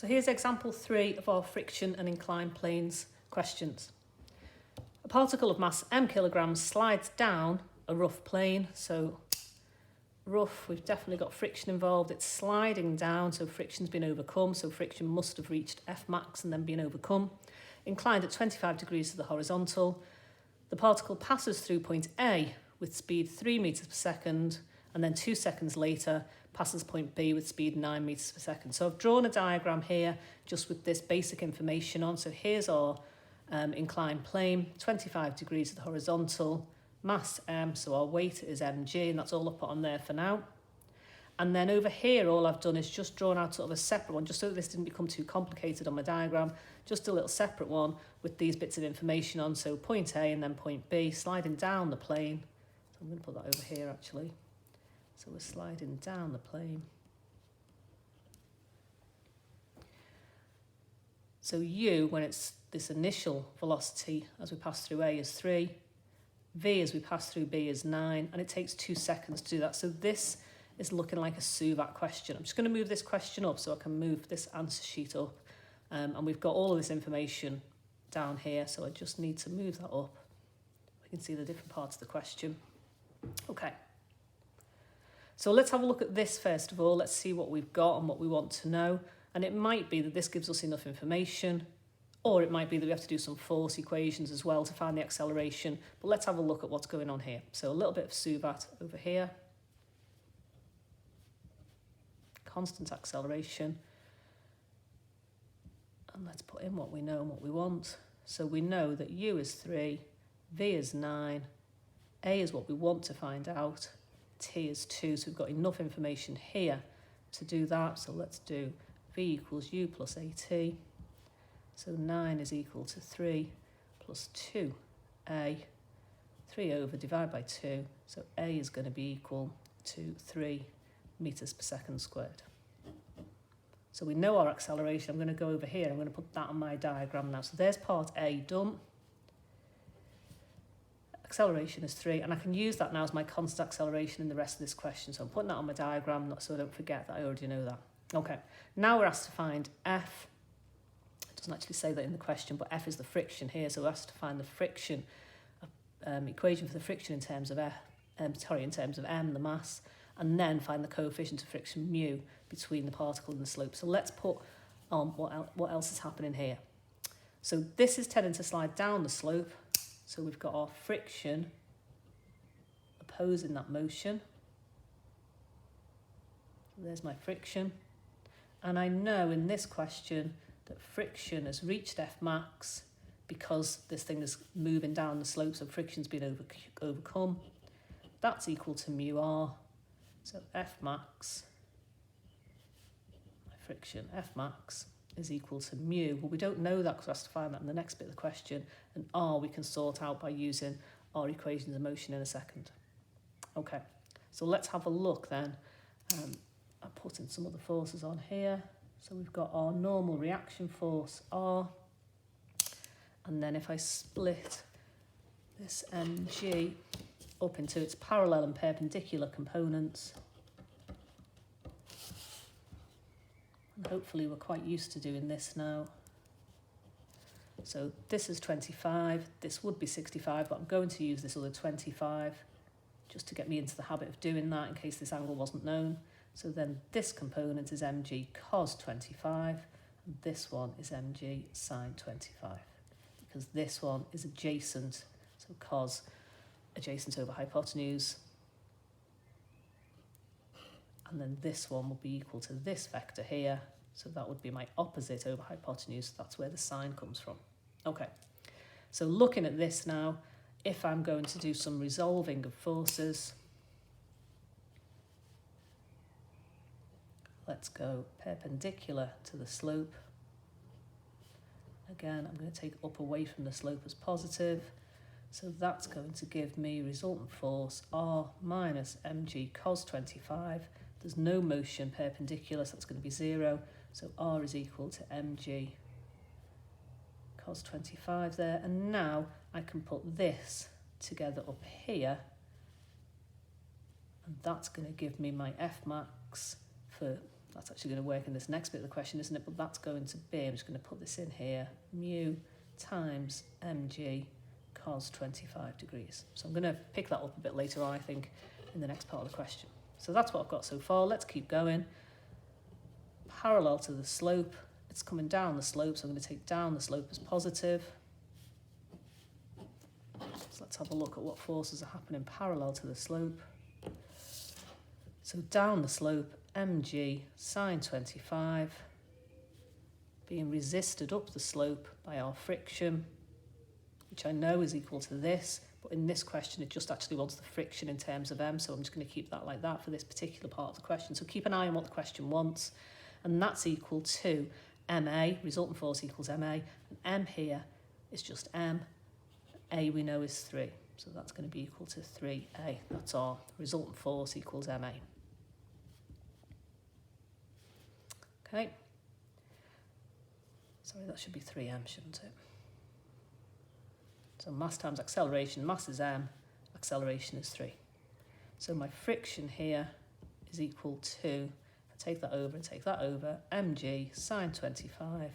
So here's example 3 of our friction and inclined planes questions. A particle of mass m kilograms slides down a rough plane. So rough, we've definitely got friction involved. It's sliding down, so friction's been overcome. So friction must have reached F max and then been overcome. Inclined at 25 degrees to the horizontal. The particle passes through point A with speed 3 meters per second, and then 2 seconds later passes point B with speed 9 meters per second. So I've drawn a diagram here just with this basic information on. So here's our inclined plane, 25 degrees to the horizontal, mass m, so our weight is mg, and that's all I've put on there for now. And then over here, all I've done is just drawn out sort of a separate one, just so that this didn't become too complicated on my diagram, just a little separate one with these bits of information on. So point A and then point B, sliding down the plane. So I'm going to put that over here actually. So we're sliding down the plane. So u, when it's this initial velocity as we pass through A, is 3. V as we pass through B is 9, and it takes 2 seconds to do that. So this is looking like a SUVAT question. I'm just going to move this question up so I can move this answer sheet up. And we've got all of this information down here, so I just need to move that up. We can see the different parts of the question. Okay. So let's have a look at this first of all. Let's see what we've got and what we want to know. And it might be that this gives us enough information, or it might be that we have to do some force equations as well to find the acceleration. But let's have a look at what's going on here. So a little bit of SUVAT over here. Constant acceleration. And let's put in what we know and what we want. So we know that u is 3, v is 9, a is what we want to find out, t is 2. So we've got enough information here to do that. So let's do v equals u plus at. So 9 is equal to 3 plus 2a. 3 over divide by 2. So a is going to be equal to 3 meters per second squared. So we know our acceleration. I'm going to go over here. I'm going to put that on my diagram now. So there's part A done. Acceleration is 3, and I can use that now as my constant acceleration in the rest of this question. So I'm putting that on my diagram so I don't forget that I already know that. Okay, now we're asked to find F. It doesn't actually say that in the question, but F is the friction here. So we're asked to find the friction equation for the friction in terms of in terms of m, the mass, and then find the coefficient of friction mu between the particle and the slope. So let's put on what else is happening here. So this is tending to slide down the slope. So we've got our friction opposing that motion. So there's my friction. And I know in this question that friction has reached F max because this thing is moving down the slope, so friction's been overcome. That's equal to mu r. So F max, my friction, F max is equal to mu. Well, we don't know that because we have to find that in the next bit of the question. And r we can sort out by using our equations of motion in a second. Okay, so let's have a look then. I'm putting some other forces on here. So we've got our normal reaction force, R. And then if I split this mg up into its parallel and perpendicular components, and hopefully we're quite used to doing this now. So this is 25, this would be 65, but I'm going to use this other 25 just to get me into the habit of doing that in case this angle wasn't known. So then this component is mg cos 25, and this one is mg sine 25, because this one is adjacent, so cos adjacent over hypotenuse. And then this one will be equal to this vector here, so that would be my opposite over hypotenuse. That's where the sine comes from. Okay, so looking at this now, if I'm going to do some resolving of forces, let's go perpendicular to the slope. Again, I'm going to take up away from the slope as positive. So that's going to give me resultant force R minus mg cos 25. There's no motion perpendicular, so that's going to be 0. So R is equal to mg cos 25 there. And now I can put this together up here. And that's going to give me my F max for That's actually going to work in this next bit of the question, isn't it? But that's going to be, I'm just going to put this in here, mu times mg cos 25 degrees. So I'm going to pick that up a bit later on, I think, in the next part of the question. So that's what I've got so far. Let's keep going. Parallel to the slope, it's coming down the slope, so I'm going to take down the slope as positive. So let's have a look at what forces are happening parallel to the slope. So down the slope, mg sine 25 being resisted up the slope by our friction, which I know is equal to this, but in this question it just actually wants the friction in terms of m, so I'm just going to keep that like that for this particular part of the question. So keep an eye on what the question wants, and that's equal to ma, resultant force equals ma, and m here is just m, a we know is 3, so that's going to be equal to 3a. That's our resultant force equals ma. Okay, sorry, that should be 3m, shouldn't it? So mass times acceleration, mass is m, acceleration is 3. So my friction here is equal to, take that over and take that over, mg sine 25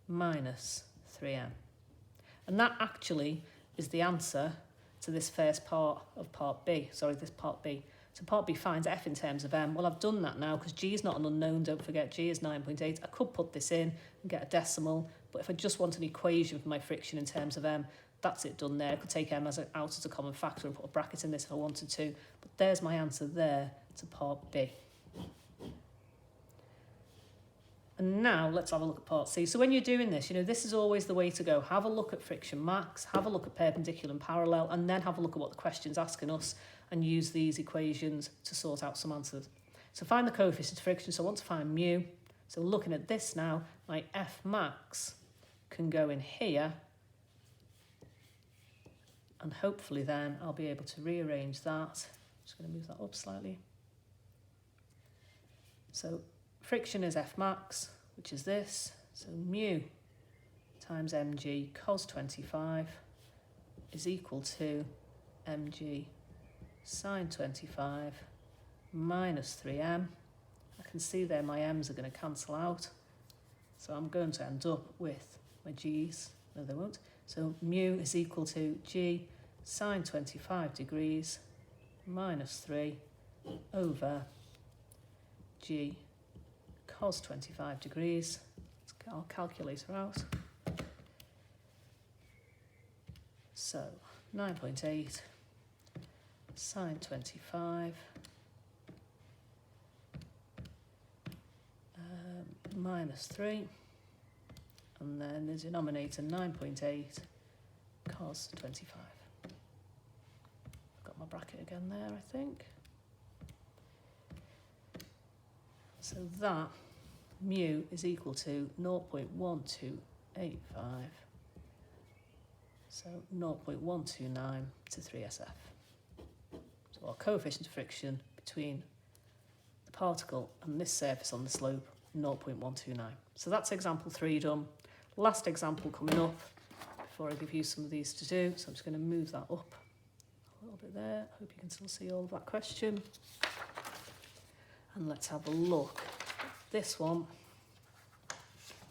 minus 3m. And that actually is the answer to this first part of part B, this part B. So part B finds f in terms of m. Well, I've done that now because g is not an unknown, don't forget, g is 9.8. I could put this in and get a decimal, but if I just want an equation for my friction in terms of m, that's it done there. I could take m out as a common factor and put a bracket in this if I wanted to, but there's my answer there to part B. And now let's have a look at part C. So when you're doing this, this is always the way to go. Have a look at friction max, have a look at perpendicular and parallel, and then have a look at what the question's asking us and use these equations to sort out some answers. So find the coefficient of friction. So I want to find mu. So looking at this now, my F max can go in here, and hopefully then I'll be able to rearrange that. Just going to move that up slightly. So friction is F max, which is this. So mu times mg cos 25 is equal to mg sine 25 minus 3m. I can see there my m's are going to cancel out. So I'm going to end up with my g's. No, they won't. So mu is equal to g sine 25 degrees minus 3 over g cos 25 degrees. Let's get our calculator out. So 9.8 sine 25 minus 3, and then the denominator 9.8 cos 25. I've got my bracket again there, I think. So that mu is equal to 0.1285, so 0.129 to 3SF. So our coefficient of friction between the particle and this surface on the slope, 0.129. So that's example 3 done. Last example coming up before I give you some of these to do. So I'm just going to move that up a little bit there. Hope you can still see all of that question. And let's have a look at this one.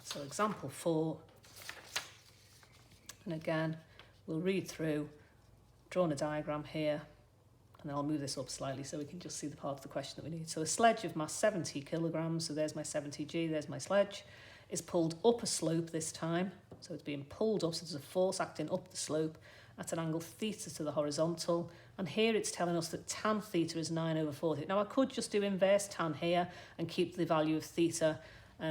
So example 4. And again, we'll read through, drawn a diagram here, and then I'll move this up slightly so we can just see the part of the question that we need. So a sledge of mass 70 kilograms, so there's my 70g, there's my sledge, is pulled up a slope this time. So it's being pulled up, so there's a force acting up the slope at an angle theta to the horizontal. And here it's telling us that tan theta is 9/40. Now I could just do inverse tan here and keep the value of theta,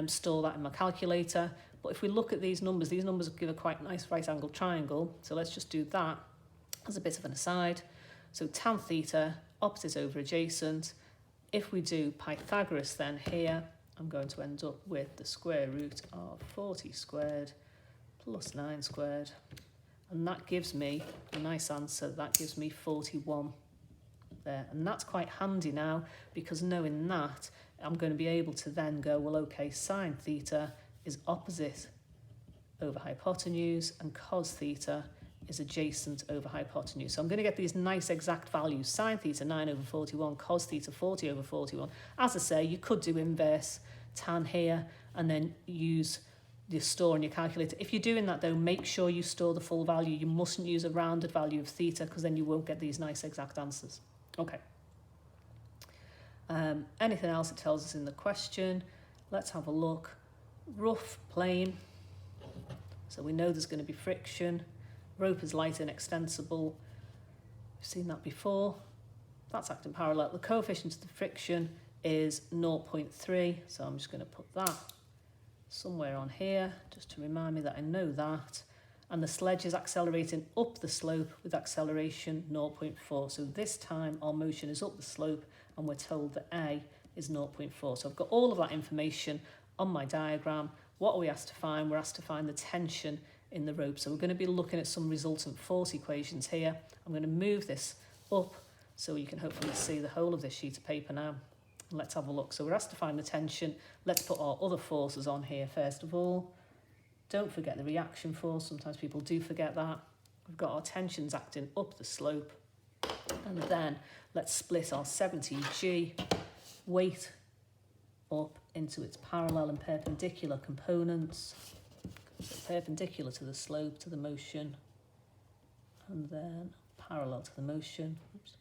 store that in my calculator. But if we look at these numbers give a quite nice right angle triangle. So let's just do that as a bit of an aside. So tan theta, opposite over adjacent. If we do Pythagoras then here, I'm going to end up with the square root of 40 squared plus 9 squared. And that gives me a nice answer. That gives me 41 there. And that's quite handy now, because knowing that, I'm going to be able to then go, well, okay, sine theta is opposite over hypotenuse and cos theta is adjacent over hypotenuse. So I'm going to get these nice exact values. Sine theta 9 over 41, cos theta 40 over 41. As I say, you could do inverse tan here and then use your store in your calculator. If you're doing that though, make sure you store the full value. You mustn't use a rounded value of theta because then you won't get these nice exact answers. Okay. Anything else it tells us in the question? Let's have a look. Rough plane. So we know there's going to be friction. Rope is light and extensible. We've seen that before. That's acting parallel. The coefficient of the friction is 0.3. So I'm just going to put that somewhere on here just to remind me that I know that. And the sledge is accelerating up the slope with acceleration 0.4. So this time our motion is up the slope and we're told that A is 0.4. So I've got all of that information on my diagram. What are we asked to find? We're asked to find the tension in the rope. So we're going to be looking at some resultant force equations here. I'm going to move this up so you can hopefully see the whole of this sheet of paper now. Let's have a look. So we're asked to find the tension. Let's put our other forces on here first of all. Don't forget the reaction force. Sometimes people do forget that. We've got our tensions acting up the slope. And then let's split our 70G weight up into its parallel and perpendicular components. So perpendicular to the slope, to the motion, and then parallel to the motion. Oops.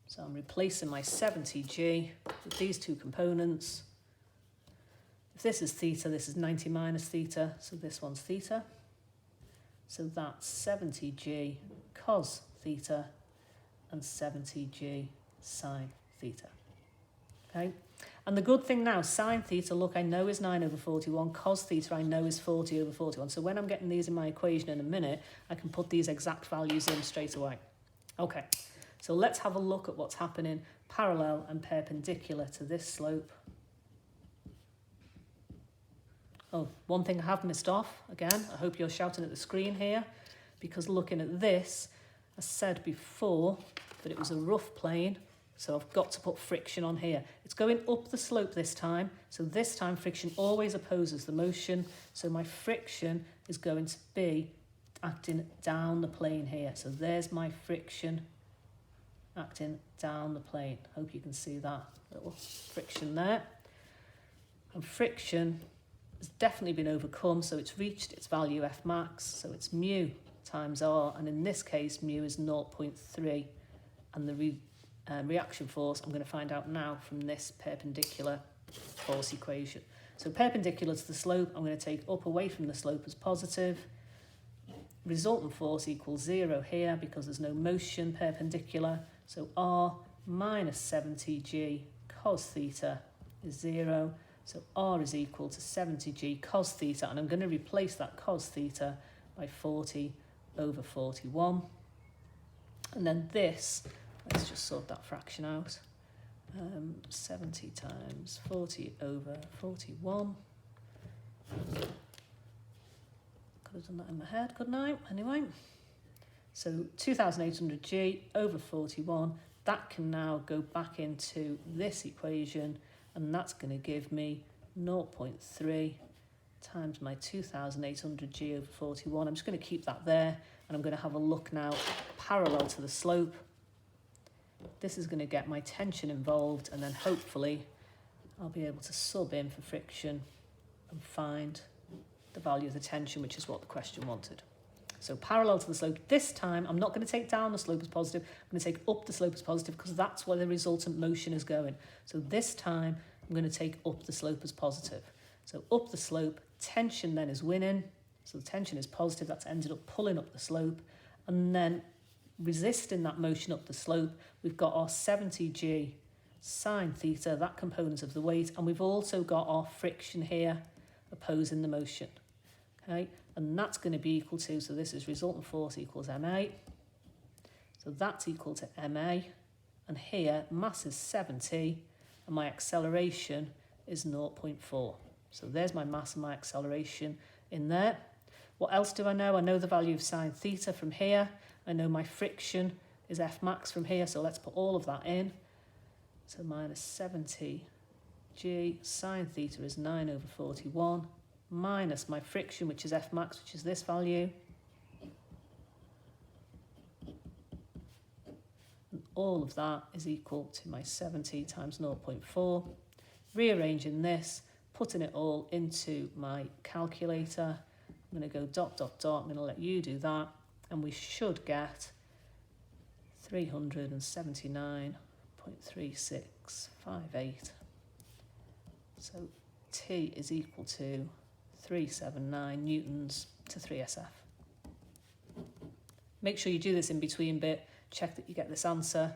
So I'm replacing my 70G with these two components. If this is theta, this is 90 minus theta, so this one's theta. So that's 70G cos theta and 70G sine theta. Okay, and the good thing now, sine theta, look, I know is 9 over 41, cos theta I know is 40 over 41. So when I'm getting these in my equation in a minute, I can put these exact values in straight away. Okay, so let's have a look at what's happening parallel and perpendicular to this slope. Oh, one thing I have missed off, again, I hope you're shouting at the screen here, because looking at this, I said before that it was a rough plane, so I've got to put friction on here. It's going up the slope this time, so this time friction always opposes the motion, so my friction is going to be acting down the plane here. So there's my friction acting down the plane. Hope you can see that little friction there. And friction has definitely been overcome, so it's reached its value F max, so it's mu times R, and in this case mu is 0.3, and the reaction force I'm going to find out now from this perpendicular force equation. So perpendicular to the slope, I'm going to take up away from the slope as positive. Resultant force equals 0 here because there's no motion perpendicular, so R minus 70G cos theta is 0. So R is equal to 70G cos theta, and I'm going to replace that cos theta by 40 over 41. And then this, let's just sort that fraction out. 70 times 40 over 41. Could have done that in my head, couldn't I? Anyway, so 2,800G over 41, that can now go back into this equation, and that's going to give me 0.3 times my 2,800G over 41. I'm just going to keep that there, and I'm going to have a look now parallel to the slope. This is going to get my tension involved, and then hopefully I'll be able to sub in for friction and find the value of the tension, which is what the question wanted. So parallel to the slope. This time I'm not going to take down the slope as positive, I'm going to take up the slope as positive because that's where the resultant motion is going. So this time I'm going to take up the slope as positive. So up the slope, tension then is winning. So the tension is positive, that's ended up pulling up the slope, and then resisting that motion up the slope, we've got our 70G sine theta, that component of the weight, and we've also got our friction here opposing the motion. Okay, and that's going to be equal to, so this is resultant force equals ma. So that's equal to ma, and here mass is 70, and my acceleration is 0.4. So there's my mass and my acceleration in there. What else do I know? I know the value of sine theta from here. I know my friction is F max from here, so let's put all of that in. So minus 70G sine theta is 9 over 41. minus my friction, which is F max, which is this value. And all of that is equal to my 70 times 0.4. Rearranging this, putting it all into my calculator. I'm going to go dot, dot, dot. I'm going to let you do that. And we should get 379.3658. So T is equal to 379 newtons to 3SF. Make sure you do this in between bit, check that you get this answer.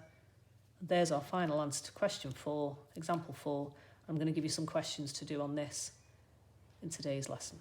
There's our final answer to question 4, example 4. I'm going to give you some questions to do on this in today's lesson.